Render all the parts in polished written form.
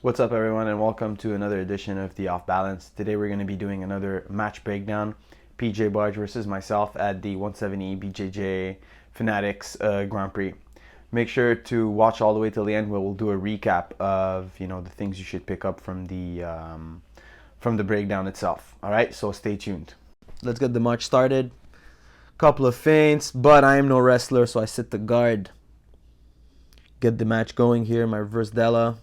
What's up, everyone, and welcome to another edition of the Off Balance. Today we're going to be doing another match breakdown. PJ Barch versus myself at the 170 BJJ Fanatics Grand Prix. Make sure to watch all the way till the end where we'll do a recap of the things you should pick up from the breakdown itself. All right, so stay tuned. Let's get the match started. Couple of feints, but I am no wrestler, so I sit the guard. Get the match going here. My reverse Della.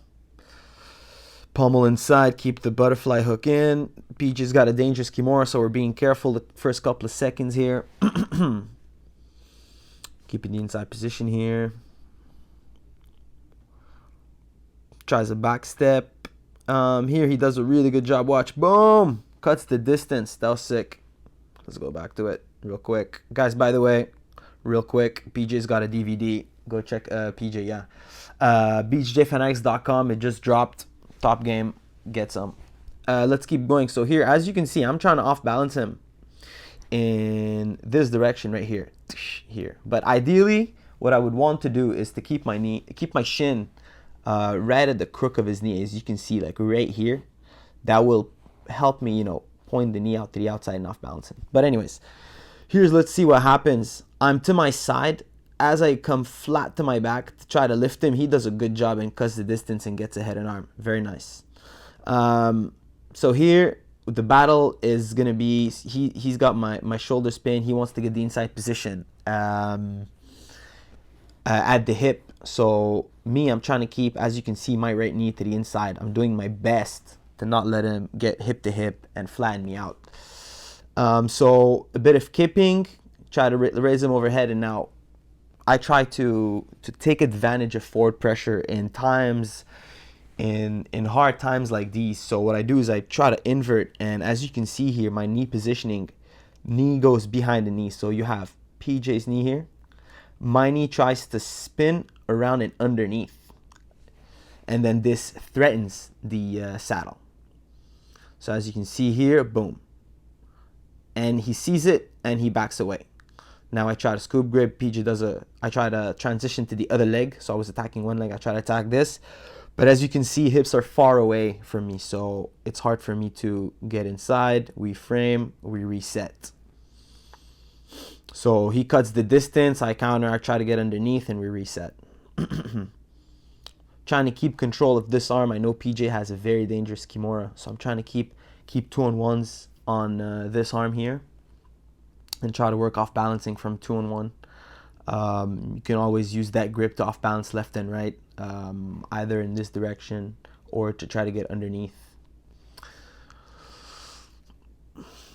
Pummel inside, keep the butterfly hook in. PJ's got a dangerous kimura, so we're being careful the first couple of seconds here. Keeping the inside position here. Tries a back step. Here he does a really good job. Watch. Boom! Cuts the distance. That was sick. Let's go back to it real quick. Guys, by the way, real quick, PJ's got a DVD. Go check PJ, yeah. BJJ.5 it just dropped. Top game, get some. Let's keep going. So here, as you can see, I'm trying to off balance him in this direction right here. But ideally, what I would want to do is to keep my shin right at the crook of his knee, as you can see, like right here. That will help me, point the knee out to the outside and off balance him. But anyways, let's see what happens. I'm to my side. As I come flat to my back to try to lift him, he does a good job and cuts the distance and gets a head and arm. Very nice. So here, the battle is going to be, he's got my shoulder spin. He wants to get the inside position at the hip. So me, I'm trying to keep, as you can see, my right knee to the inside. I'm doing my best to not let him get hip to hip and flatten me out. So a bit of kipping, try to raise him overhead, and now I try to take advantage of forward pressure in hard times like these. So what I do is I try to invert, and as you can see here, my knee positioning, knee goes behind the knee. So you have PJ's knee here. My knee tries to spin around and underneath, and then this threatens the saddle. So as you can see here, boom. And he sees it and he backs away. Now I try to scoop grip. PJ I try to transition to the other leg. So I was attacking one leg. I try to attack this. But as you can see, hips are far away from me. So it's hard for me to get inside. We frame, we reset. So he cuts the distance. I counter. I try to get underneath and we reset. Trying to keep control of this arm. I know PJ has a very dangerous kimura. So I'm trying to keep 2-on-1s on this arm here. And try to work off balancing from 2-on-1. You can always use that grip to off balance left and right, either in this direction or to try to get underneath.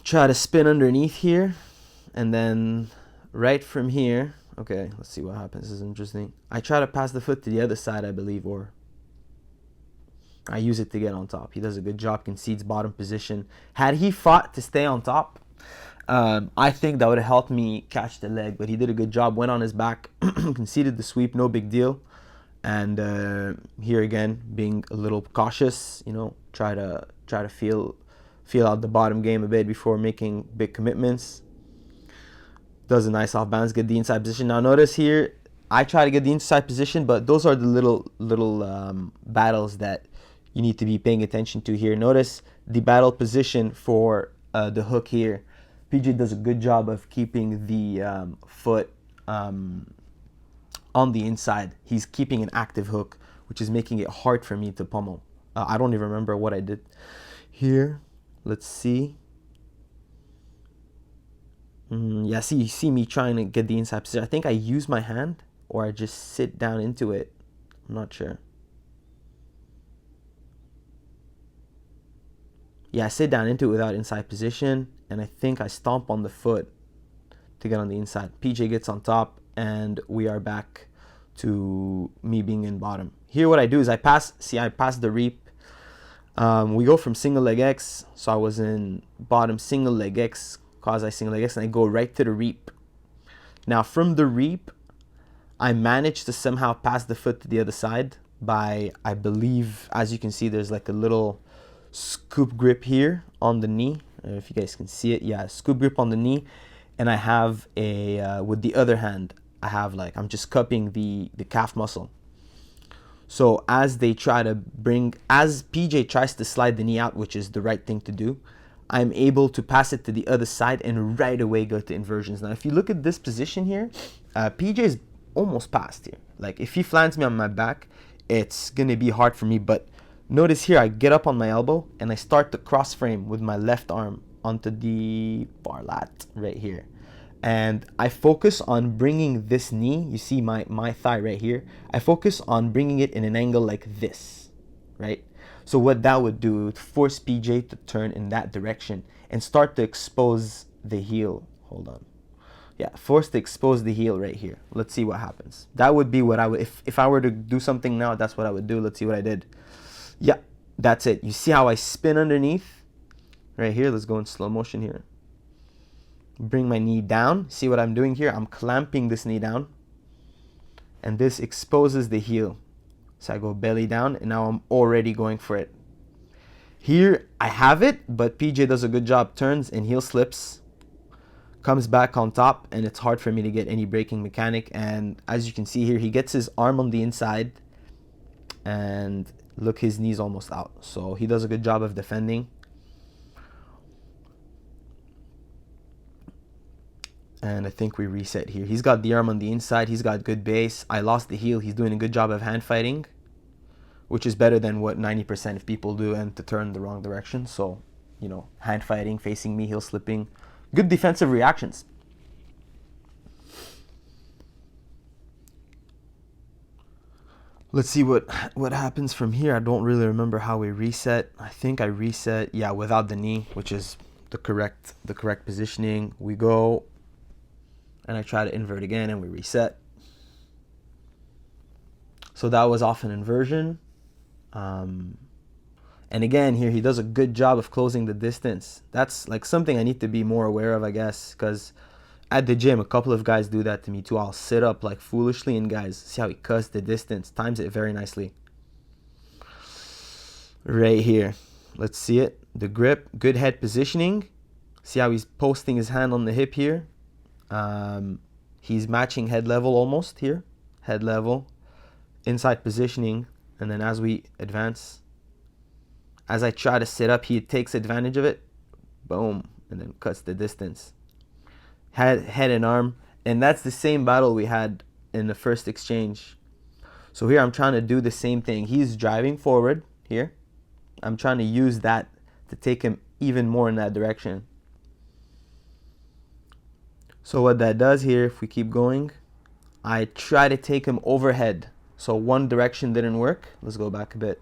Try to spin underneath here, and then right from here. Okay, let's see what happens. This is interesting. I try to pass the foot to the other side, I believe, or I use it to get on top. He does a good job, concedes bottom position. Had he fought to stay on top, I think that would have helped me catch the leg, but he did a good job. Went on his back, conceded the sweep, no big deal. And here again, being a little cautious, try to feel out the bottom game a bit before making big commitments. Does a nice off balance, get the inside position. Now notice here, I try to get the inside position, but those are the little battles that you need to be paying attention to here. Notice the battle position for the hook here. PJ does a good job of keeping the foot on the inside. He's keeping an active hook, which is making it hard for me to pummel. I don't even remember what I did here. Let's see. Yeah, you see me trying to get the inside position. I think I use my hand or I just sit down into it. I'm not sure. Yeah, I sit down into it without inside position, and I think I stomp on the foot to get on the inside. PJ gets on top, and we are back to me being in bottom. Here what I do is I pass the reap. We go from single leg X, so I was in bottom single leg X, quasi single leg X, and I go right to the reap. Now from the reap, I managed to somehow pass the foot to the other side by, I believe, as you can see, there's like a little scoop grip here on the knee. If you guys can see it, yeah, scoop grip on the knee, and I have a with the other hand, I have I'm just cupping the calf muscle. So as PJ tries to slide the knee out, which is the right thing to do, I'm able to pass it to the other side and right away go to inversions. Now, if you look at this position here, PJ is almost passed here. Like if he flans me on my back, it's gonna be hard for me. But notice here, I get up on my elbow and I start to cross frame with my left arm onto the bar lat right here. And I focus on bringing this knee, you see my thigh right here, I focus on bringing it in an angle like this, right? So what that would do, it would force PJ to turn in that direction and start to expose the heel. Hold on. Yeah, force to expose the heel right here. Let's see what happens. That would be what I would, if I were to do something now, that's what I would do. Let's see what I did. Yeah, that's it. You see how I spin underneath? Right here, let's go in slow motion here. Bring my knee down. See what I'm doing here? I'm clamping this knee down. And this exposes the heel. So I go belly down, and now I'm already going for it. Here, I have it, but PJ does a good job. Turns and heel slips. Comes back on top, and it's hard for me to get any braking mechanic. And as you can see here, he gets his arm on the inside. And look, his knee's almost out. So he does a good job of defending. And I think we reset here. He's got the arm on the inside. He's got good base. I lost the heel. He's doing a good job of hand fighting, which is better than what 90% of people do, and to turn the wrong direction. So, you know, hand fighting, facing me, heel slipping. Good defensive reactions. Let's see what happens from here. I don't really remember how we reset. I think I reset, yeah, without the knee, which is the correct positioning. We go, and I try to invert again, and we reset. So that was off an inversion. And again, here he does a good job of closing the distance. That's like something I need to be more aware of, I guess, because at the gym, a couple of guys do that to me too. I'll sit up like foolishly, and guys, see how he cuts the distance, times it very nicely. Right here, let's see it. The grip, good head positioning. See how he's posting his hand on the hip here. He's matching head level almost here. Head level, inside positioning, and then as we advance, as I try to sit up, he takes advantage of it. Boom, and then cuts the distance. Head and arm, and that's the same battle we had in the first exchange. So here I'm trying to do the same thing. He's driving forward here. I'm trying to use that to take him even more in that direction. So what that does here, if we keep going, I try to take him overhead. So one direction didn't work. Let's go back a bit.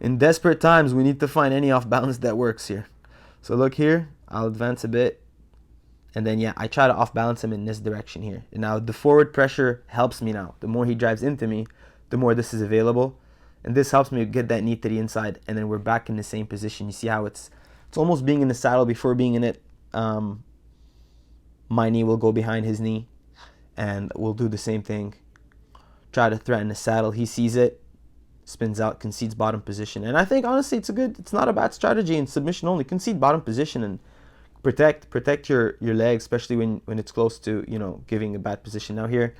In desperate times, we need to find any off balance that works here. So look here, I'll advance a bit. And then, yeah, I try to off balance him in this direction here. And now the forward pressure helps me now. The more he drives into me, the more this is available. And this helps me get that knee to the inside. And then we're back in the same position. You see how it's almost being in the saddle before being in it. My knee will go behind his knee. And we'll do the same thing. Try to threaten the saddle. He sees it. Spins out, concedes bottom position. And I think, honestly, it's not a bad strategy in submission only. Concede bottom position and protect your leg, especially when it's close to, you know, giving a bad position. Now here,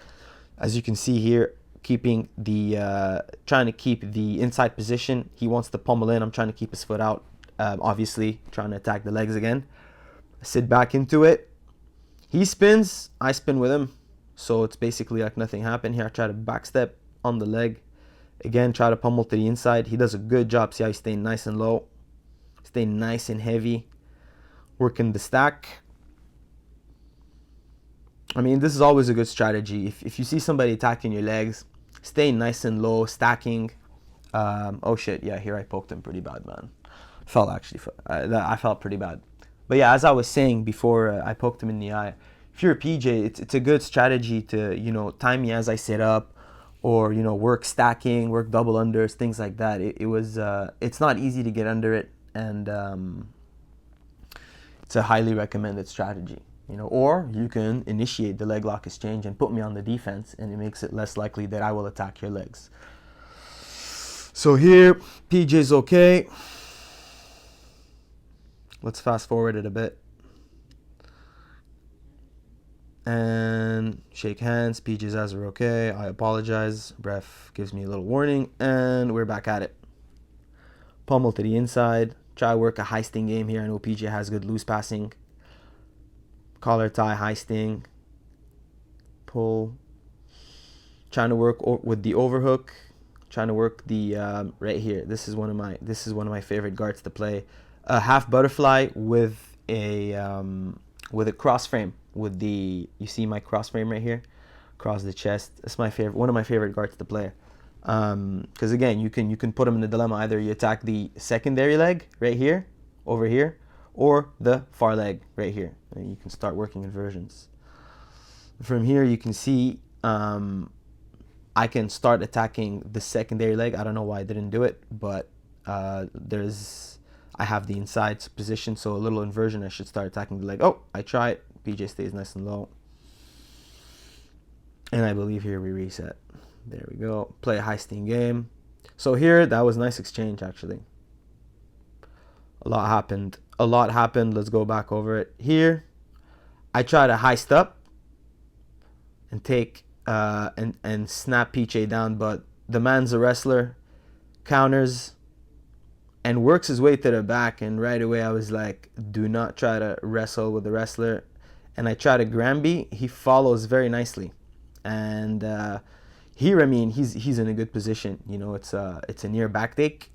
as you can see here, keeping the trying to keep the inside position. He wants to pummel in. I'm trying to keep his foot out. Obviously trying to attack the legs again. Sit back into it. He spins, I spin with him. So it's basically like nothing happened here. I try to backstep on the leg. Again, try to pummel to the inside. He does a good job. See how he's staying nice and low. Staying nice and heavy. Working the stack. I mean, this is always a good strategy. If you see somebody attacking your legs, stay nice and low, stacking. Oh shit, yeah, here I poked him pretty bad, man. I felt pretty bad. But yeah, as I was saying before, I poked him in the eye. If you're a PJ, it's a good strategy to, you know, time me as I sit up, or, you know, work stacking, work double unders, things like that. It's not easy to get under it, and it's a highly recommended strategy, you know. Or you can initiate the leg lock exchange and put me on the defense, and it makes it less likely that I will attack your legs. So here, PJ's okay. Let's fast forward it a bit. and shake hands. PJ says we're okay. I apologize. Ref gives me a little warning, and we're back at it. Pummel to the inside. Try to work a high sting game here. I know PJ has good loose passing. Collar tie, high sting. Pull. Trying to work with the overhook. Trying to work the right here. This is one of my favorite guards to play. A half butterfly with a cross frame. With the, you see my cross frame right here, across the chest. It's my favorite, one of my favorite guards to play. Because again, you can put them in a dilemma. Either you attack the secondary leg right here, over here, or the far leg right here. And you can start working inversions. From here, you can see I can start attacking the secondary leg. I don't know why I didn't do it, but I have the inside position, so a little inversion. I should start attacking the leg. Oh, I try it. PJ stays nice and low. And I believe here we reset. There we go. Play a high sting game. So here, that was a nice exchange, actually. A lot happened. Let's go back over it. Here, I try to heist up and take and snap PJ down, but the man's a wrestler, counters, and works his way to the back. And right away, I was like, do not try to wrestle with the wrestler. And I try to Granby. He follows very nicely. And here, I mean, he's in a good position. You know, it's a near back take.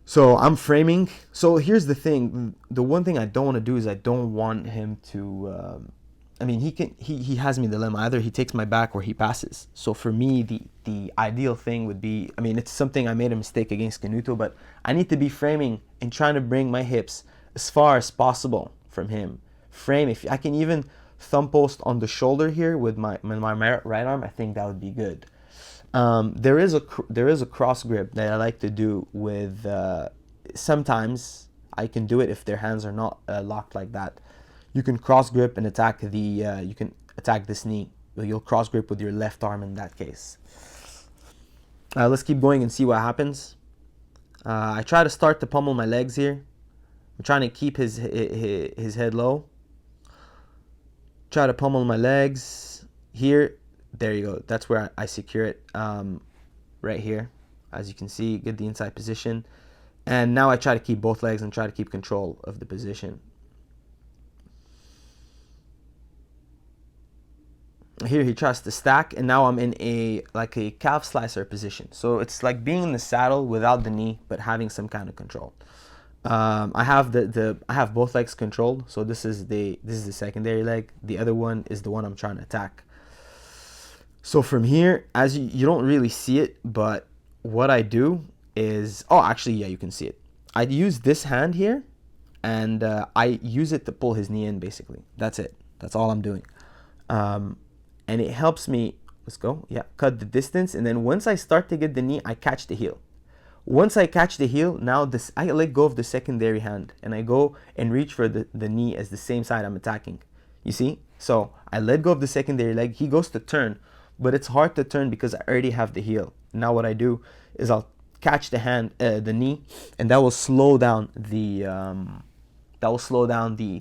So I'm framing. So here's the thing. The one thing I don't want to do is I don't want him to... I mean, he has me dilemma. Either he takes my back or he passes. So for me, the ideal thing would be... I mean, it's something I made a mistake against Canuto, but I need to be framing and trying to bring my hips as far as possible from him. Frame, if I can even thumb post on the shoulder here with my right arm, I think that would be good. There is a cross grip that I like to do with. Sometimes I can do it if their hands are not locked like that. You can cross grip and attack the. You can attack this knee. You'll cross grip with your left arm in that case. Let's keep going and see what happens. I try to start to pummel my legs here. I'm trying to keep his head low. Try to pummel my legs here. There you go. That's where I secure it. Right here, as you can see, get the inside position. And now I try to keep both legs and try to keep control of the position. Here he tries to stack, and now I'm in a calf slicer position. So it's like being in the saddle without the knee, but having some kind of control. I have I have both legs controlled. So this is the secondary leg. The other one is the one I'm trying to attack. So from here, as you don't really see it, but what I do is, oh, actually, yeah, you can see it. I use this hand here, and I use it to pull his knee in, basically. That's it. That's all I'm doing. And it helps me, let's go, yeah, cut the distance. And then once I start to get the knee, I catch the heel. Once I catch the heel, now I let go of the secondary hand, and I go and reach for the knee as the same side I'm attacking. You see? So I let go of the secondary leg. He goes to turn, but it's hard to turn because I already have the heel. Now what I do is I'll catch the knee, and that will slow down the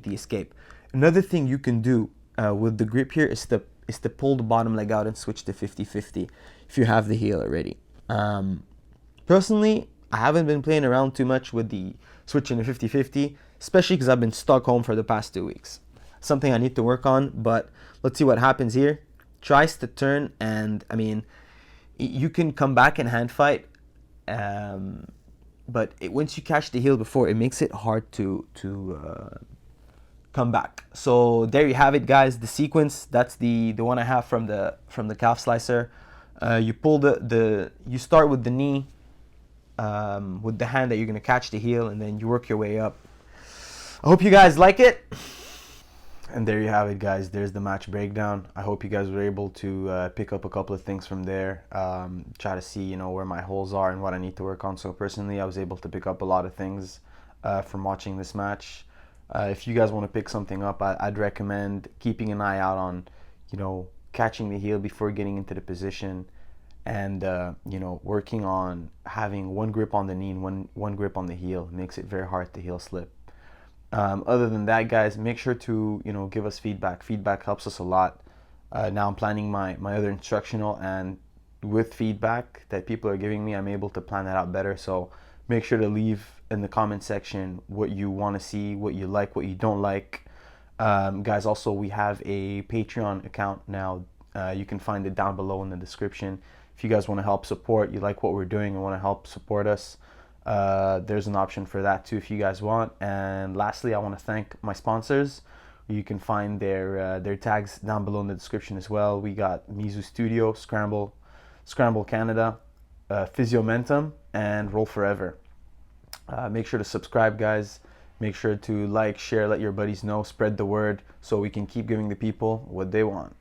escape. Another thing you can do with the grip here is to pull the bottom leg out and switch to 50-50 if you have the heel already. Personally, I haven't been playing around too much with the switching to 50-50, especially because I've been stuck home for the past 2 weeks. Something I need to work on, but let's see what happens here. Tries to turn, and I mean, you can come back and hand fight, but once you catch the heel before, it makes it hard to come back. So there you have it, guys. The sequence, that's the one I have from the calf slicer. You pull you start with the knee, with the hand that you're gonna catch the heel, and then you work your way up. I hope you guys like it. And there you have it, guys. There's the match breakdown. I hope you guys were able to pick up a couple of things from there. Try to see, where my holes are and what I need to work on. So personally, I was able to pick up a lot of things from watching this match. If you guys want to pick something up, I'd recommend keeping an eye out on, catching the heel before getting into the position, and working on having one grip on the knee and one grip on the heel. It makes it very hard to heel slip. Other than that, guys, make sure to give us feedback. Feedback helps us a lot. Now I'm planning my other instructional, and with feedback that people are giving me, I'm able to plan that out better. So make sure to leave in the comment section what you want to see, what you like, what you don't like. Guys, also we have a Patreon account now. You can find it down below in the description. If you guys want to help support, you like what we're doing and want to help support us, there's an option for that too if you guys want. And lastly, I want to thank my sponsors. You can find their tags down below in the description as well. We got Mizu Studio, Scramble Canada, Physiomentum, and Roll Forever. Make sure to subscribe, guys. Make sure to like, share, let your buddies know, spread the word so we can keep giving the people what they want.